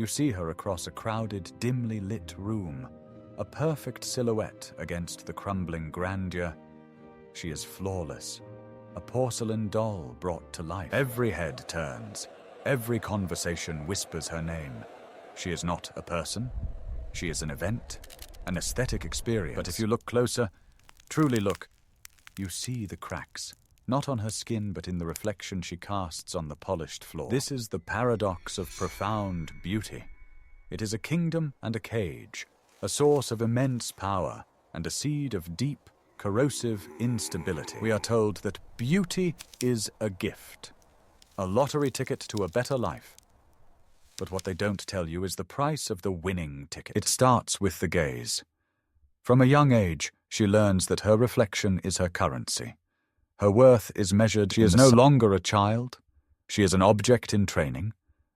You see her across a crowded, dimly lit room, a perfect silhouette against the crumbling grandeur. She is flawless, a porcelain doll brought to life. Every head turns, every conversation whispers her name. She is not a person, she is an event, an aesthetic experience. But if you look closer, truly look, you see the cracks, not on her skin but in the reflection she casts on the polished floor. This is the paradox of profound beauty. It is a kingdom and a cage, a source of immense power and a seed of deep, corrosive instability. We are told that beauty is a gift, a lottery ticket to a better life. But what they don't tell you is the price of the winning ticket. It starts with the gaze. From a young age, she learns that her reflection is her currency. Her worth is measured. She is no longer a child. She is an object in training,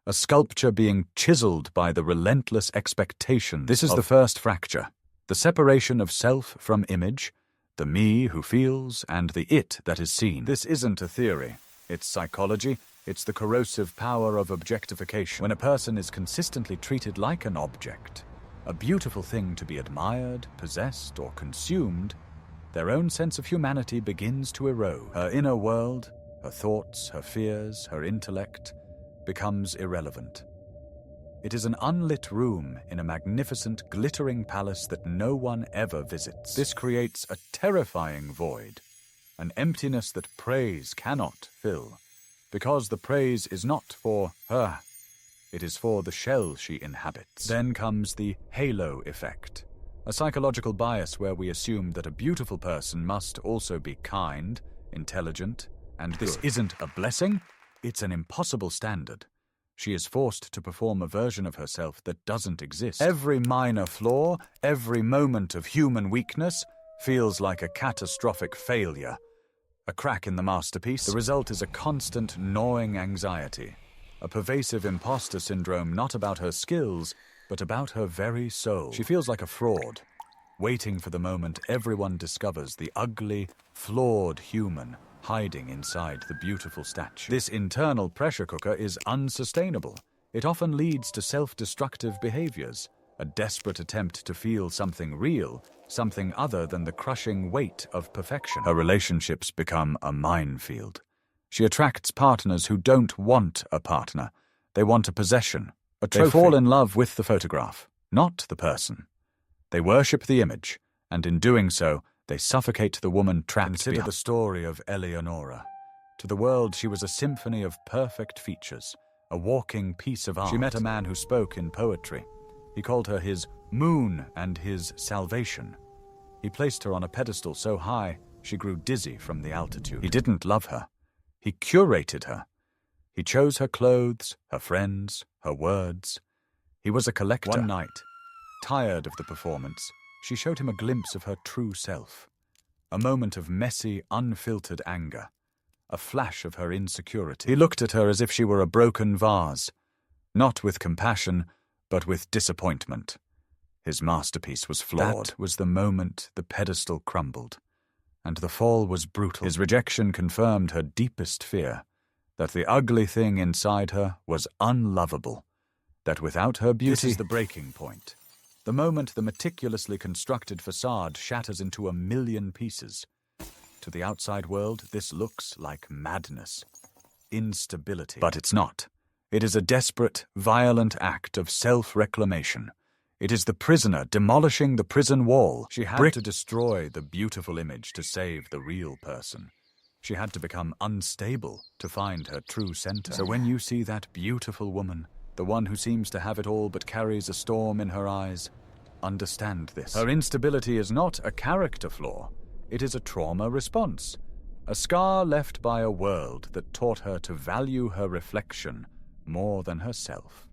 a sculpture being chiseled by the relentless expectation. This is the first fracture, the separation of self from image, the me who feels and the it that is seen. This isn't a theory. It's psychology. It's the corrosive power of objectification. When a person is consistently treated like an object, a beautiful thing to be admired, possessed, or consumed, their own sense of humanity begins to erode. Her inner world, her thoughts, her fears, her intellect, becomes irrelevant. It is an unlit room in a magnificent, glittering palace that no one ever visits. This creates a terrifying void, an emptiness that praise cannot fill, because the praise is not for her, it is for the shell she inhabits. Then comes the halo effect, a psychological bias where we assume that a beautiful person must also be kind, intelligent, and this isn't a blessing, it's an impossible standard. She is forced to perform a version of herself that doesn't exist. Every minor flaw, every moment of human weakness, feels like a catastrophic failure. A crack in the masterpiece. The result is a constant gnawing anxiety, a pervasive imposter syndrome not about her skills, but about her very soul. She feels like a fraud, waiting for the moment everyone discovers the ugly, flawed human hiding inside the beautiful statue. This internal pressure cooker is unsustainable. It often leads to self-destructive behaviors, a desperate attempt to feel something real, something other than the crushing weight of perfection. Her relationships become a minefield. She attracts partners who don't want a partner. They want a possession, a trophy. They fall in love with the photograph, not the person. They worship the image, and in doing so, they suffocate the woman trapped. Consider the story of Eleonora. To the world, she was a symphony of perfect features, a walking piece of art. She met a man who spoke in poetry. He called her his moon and his salvation. He placed her on a pedestal so high, she grew dizzy from the altitude. He didn't love her. He curated her. He chose her clothes, her friends, her words. He was a collector. One night, tired of the performance, she showed him a glimpse of her true self. A moment of messy, unfiltered anger. A flash of her insecurity. He looked at her as if she were a broken vase, not with compassion, but with disappointment. His masterpiece was flawed. That was the moment the pedestal crumbled, and the fall was brutal. His rejection confirmed her deepest fear, that the ugly thing inside her was unlovable, that without her beauty... This is the breaking point. The moment the meticulously constructed facade shatters into a million pieces. To the outside world, this looks like madness, instability. But it's not. It is a desperate, violent act of self-reclamation. It is the prisoner demolishing the prison wall. She had to destroy the beautiful image to save the real person. She had to become unstable to find her true center. So when you see that beautiful woman, the one who seems to have it all but carries a storm in her eyes, understand this. Her instability is not a character flaw. It is a trauma response. A scar left by a world that taught her to value her reflection more than herself.